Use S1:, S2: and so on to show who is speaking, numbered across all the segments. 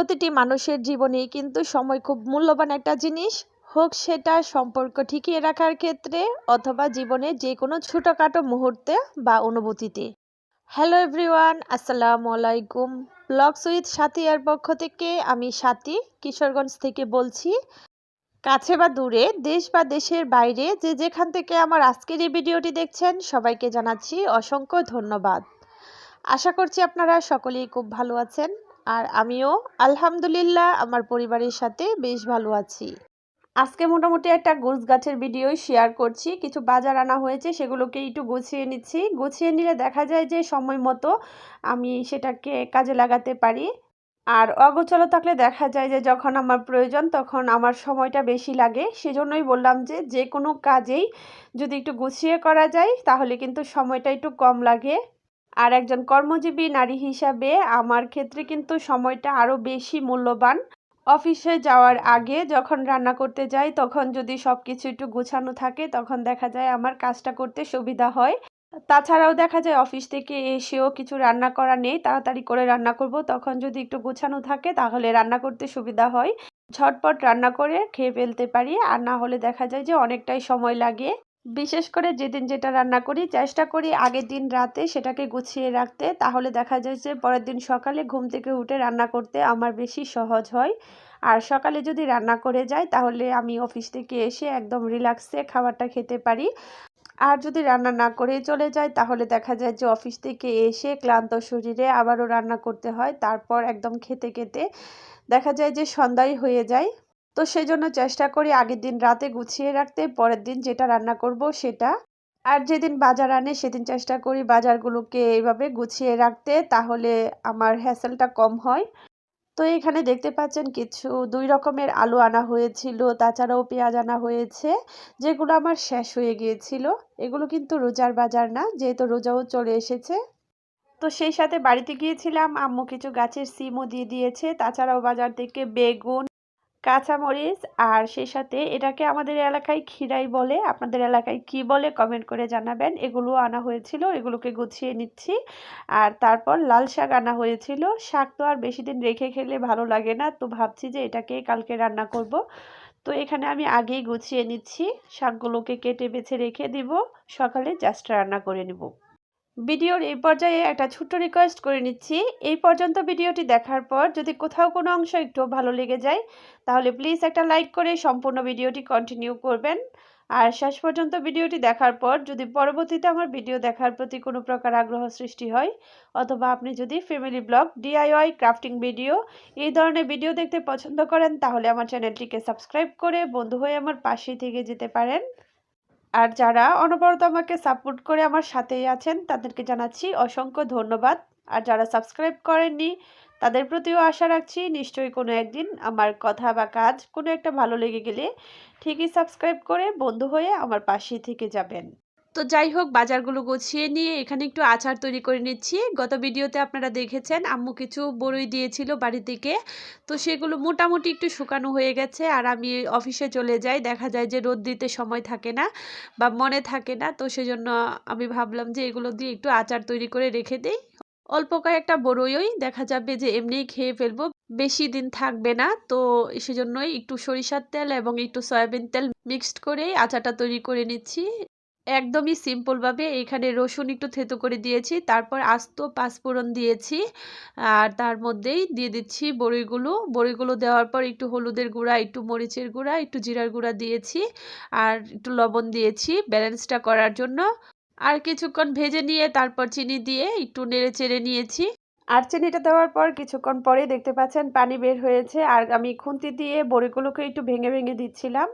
S1: প্রতিটি মানুষের জীবনেই কিন্তু সময় খুব মূল্যবান একটা জিনিস, হোক সেটা সম্পর্ক টিকিয়ে রাখার ক্ষেত্রে অথবা জীবনের যে কোনো ছোটখাটো মুহূর্তে বা অনুভূতিতে। হ্যালো এভরিওয়ান, আসসালামু আলাইকুম। ব্লগস উইথ সাথী এর পক্ষ থেকে আমি সাথী কিশোরগঞ্জ থেকে বলছি। কাছে বা দূরে, দেশ বা দেশের বাইরে যে যেখান থেকে আমার আজকের এই ভিডিওটি দেখছেন সবাইকে জানাচ্ছি অসংখ্য ধন্যবাদ। আশা করছি আপনারা সকলেই খুব ভালো আছেন, আর আমিও আলহামদুলিল্লাহ আমার পরিবারের সাথে বেশ ভালো আছি। আজকে মোটামুটি একটা গোছগাছের ভিডিও শেয়ার করছি। কিছু বাজার আনা হয়েছে, সেগুলোকে একটু গুছিয়ে নিচ্ছি। গুছিয়ে নিলে দেখা যায় যে সময় মতো আমি সেটাকে কাজে লাগাতে পারি। আর অগোছালো থাকলে দেখা যায় যে যখন আমার প্রয়োজন তখন আমার সময়টা বেশি লাগে। সেজন্যই বললাম যে যে কোনো কাজেই যদি একটু গুছিয়ে করা যায় তাহলে কিন্তু সময়টা একটু কম লাগে। আর একজন কর্মজীবী নারী হিসাবে আমার ক্ষেত্রে কিন্তু সময়টা আরও বেশি মূল্যবান। অফিসে যাওয়ার আগে যখন রান্না করতে যাই তখন যদি সব কিছু একটু গুছানো থাকে তখন দেখা যায় আমার কাজটা করতে সুবিধা হয়। তাছাড়াও দেখা যায় অফিস থেকে এসেও কিছু রান্না করা নেই, তাড়াতাড়ি করে রান্না করব, তখন যদি একটু গুছানো থাকে তাহলে রান্না করতে সুবিধা হয়। ঝটপট রান্না করে খেয়ে ফেলতে পারি, আর না হলে দেখা যায় যে অনেকটাই সময় লাগে। বিশেষ করে যেদিন যেটা রান্না করি চেষ্টা করি আগের দিন রাতে সেটাকে গুছিয়ে রাখতে, তাহলে দেখা যায় যে পরের দিন সকালে ঘুম থেকে উঠে রান্না করতে আমার বেশি সহজ হয়। আর সকালে যদি রান্না করে যাই তাহলে আমি অফিস থেকে এসে একদম রিল্যাক্সে খাবারটা খেতে পারি। আর যদি রান্না না করেই চলে যাই তাহলে দেখা যায় যে অফিস থেকে এসে ক্লান্ত শরীরে আবারও রান্না করতে হয়, তারপর একদম খেতে খেতে দেখা যায় যে সন্ধ্যাই হয়ে যায়। তো সেজন্য চেষ্টা করি আগের দিন রাতে গুছিয়ে রাখতে, পরের দিন যেটা রান্না করব সেটা। আর যেদিন বাজার আনে সেদিন চেষ্টা করি বাজারগুলোকে এইভাবে গুছিয়ে রাখতে, তাহলে আমার হ্যাসেলটা কম হয়। তো এখানে দেখতে পাচ্ছেন কিছু ২ রকমের আলু আনা হয়েছিল, তাছাড়াও পেঁয়াজ আনা হয়েছে, যেগুলো আমার শেষ হয়ে গিয়েছিল। এগুলো কিন্তু রোজার বাজার না, যেহেতু রোজাও চলে এসেছে। তো সেই সাথে বাড়িতে গিয়েছিলাম, আম্মু কিছু গাছের সিমও দিয়ে দিয়েছে, তাছাড়াও বাজার থেকে বেগুন, কাঁচামরিচ, আর সেই সাথে এটাকে আমাদের এলাকায় খিরাই বলে, আপনাদের এলাকায় কি বলে কমেন্ট করে জানাবেন। এগুলো আনা হয়েছিল, এগুলোকে গুছিয়ে নিচ্ছি। আর তারপর লাল শাক আনা হয়েছিল। শাক তো আর বেশি দিন রেখে খেলে ভালো লাগে না, তো ভাবছি যে এটাকে কালকে রান্না করব। তো এখানে আমি আগেই গুছিয়ে নিচ্ছি, শাকগুলোকে কেটে বেছে রেখে দিব, সকালে জাস্ট রান্না করে নিব। ভিডিওর এই পর্যায়ে একটা ছোট্ট রিকোয়েস্ট করে নিচ্ছি, এই পর্যন্ত ভিডিওটি দেখার পর যদি কোথাও কোনো অংশ একটু ভালো লেগে যায় তাহলে প্লিজ একটা লাইক করে সম্পূর্ণ ভিডিওটি কন্টিনিউ করবেন। আর শেষ পর্যন্ত ভিডিওটি দেখার পর যদি পরবর্তীতে আমার ভিডিও দেখার প্রতি কোনো প্রকার আগ্রহ সৃষ্টি হয়, অথবা আপনি যদি family blog, DIY, crafting video এই ধরনের ভিডিও দেখতে পছন্দ করেন তাহলে আমার চ্যানেলটিকে সাবস্ক্রাইব করে বন্ধু হয়ে আমার পাশেই থেকে যেতে পারেন। আর যারা অনবরত আমাকে সাপোর্ট করে আমার সাথেই আছেন তাদেরকে জানাচ্ছি অসংখ্য ধন্যবাদ। আর যারা সাবস্ক্রাইব করেননি তাদের প্রতিও আশা রাখছি নিশ্চয়ই কোনো একদিন আমার কথা বা কাজ কোনো একটা ভালো লেগে গেলে ঠিকই সাবস্ক্রাইব করে বন্ধু হয়ে আমার পাশেই থেকে যাবেন। তো যাই হোক, বাজারগুলো গুছিয়ে নিয়ে এখানে একটু আচার তৈরি করে নিচ্ছি। গত ভিডিওতে আপনারা দেখেছেন আম্মু কিছু বড়ই দিয়েছিল বাড়ি থেকে, তো সেগুলো মোটামুটি একটু শুকানো হয়ে গেছে। আর আমি অফিসে চলে যাই, দেখা যায় যে রোদ দিতে সময় থাকে না বা মনে থাকে না, তো সেজন্য আমি ভাবলাম যে এগুলো দিয়ে একটু আচার তৈরি করে রেখে দিই। অল্প কয়েকটা বড়ই দেখা যাবে যে এমনিই খেয়ে ফেলবো, বেশি দিন থাকবে না। তো সেজন্যই একটু সরিষার তেল এবং একটু সয়াবিন তেল মিক্সড করে আচারটা তৈরি করে নিচ্ছি। একদমই সিম্পলভাবে এখানে রসুন একটু থেতো করে দিয়েছি, তারপর আস্ত পাঁচফোড়ন দিয়েছি, আর তার মধ্যেই দিয়ে দিচ্ছি বড়িগুলো দেওয়ার পর একটু হলুদের গুঁড়া, একটু মরিচের গুঁড়া, একটু জিরার গুঁড়া দিয়েছি, আর একটু লবণ দিয়েছি ব্যালেন্সটা করার জন্য। আর কিছুক্ষণ ভেজে নিয়ে তারপর চিনি দিয়ে একটু নেড়ে চেড়ে নিয়েছি। আর চিনিটা দেওয়ার পর কিছুক্ষণ পরে দেখতে পাচ্ছেন পানি বের হয়েছে, আর আমি খুন্তি দিয়ে বড়িগুলোকে একটু ভেঙে ভেঙে দিচ্ছিলাম।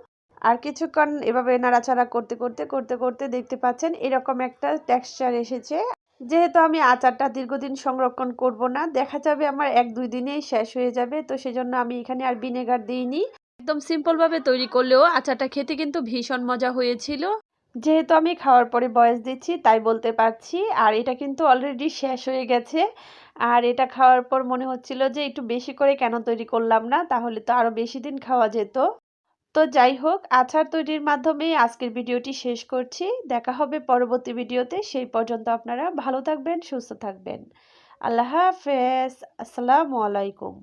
S1: আর কিছুক্ষণ এভাবে নাড়াচাড়া করতে দেখতে পাচ্ছেন এরকম একটা টেক্সচার এসেছে। যেহেতু আমি আচারটা দীর্ঘদিন সংরক্ষণ করব না, দেখা যাবে আমার ১-২ দিনেই শেষ হয়ে যাবে, তো সেজন্য আমি এখানে আর ভিনেগার দিইনি। একদম সিম্পলভাবে তৈরি করলেও আচারটা খেতে কিন্তু ভীষণ মজা হয়েছিল। যেহেতু আমি খাওয়ার পরে ভয়েস দিচ্ছি তাই বলতে পারছি। আর এটা কিন্তু অলরেডি শেষ হয়ে গেছে। আর এটা খাওয়ার পর মনে হচ্ছিল যে একটু বেশি করে কেন তৈরি করলাম না, তাহলে তো আরো বেশি দিন খাওয়া যেত। তো যাই হোক, আচার তৈরির মাধ্যমে আজকের ভিডিওটি শেষ করছি। দেখা হবে পরবর্তী ভিডিওতে, সেই পর্যন্ত আপনারা ভালো থাকবেন, সুস্থ থাকবেন। আল্লাহ হাফেজ। আসসালামু আলাইকুম।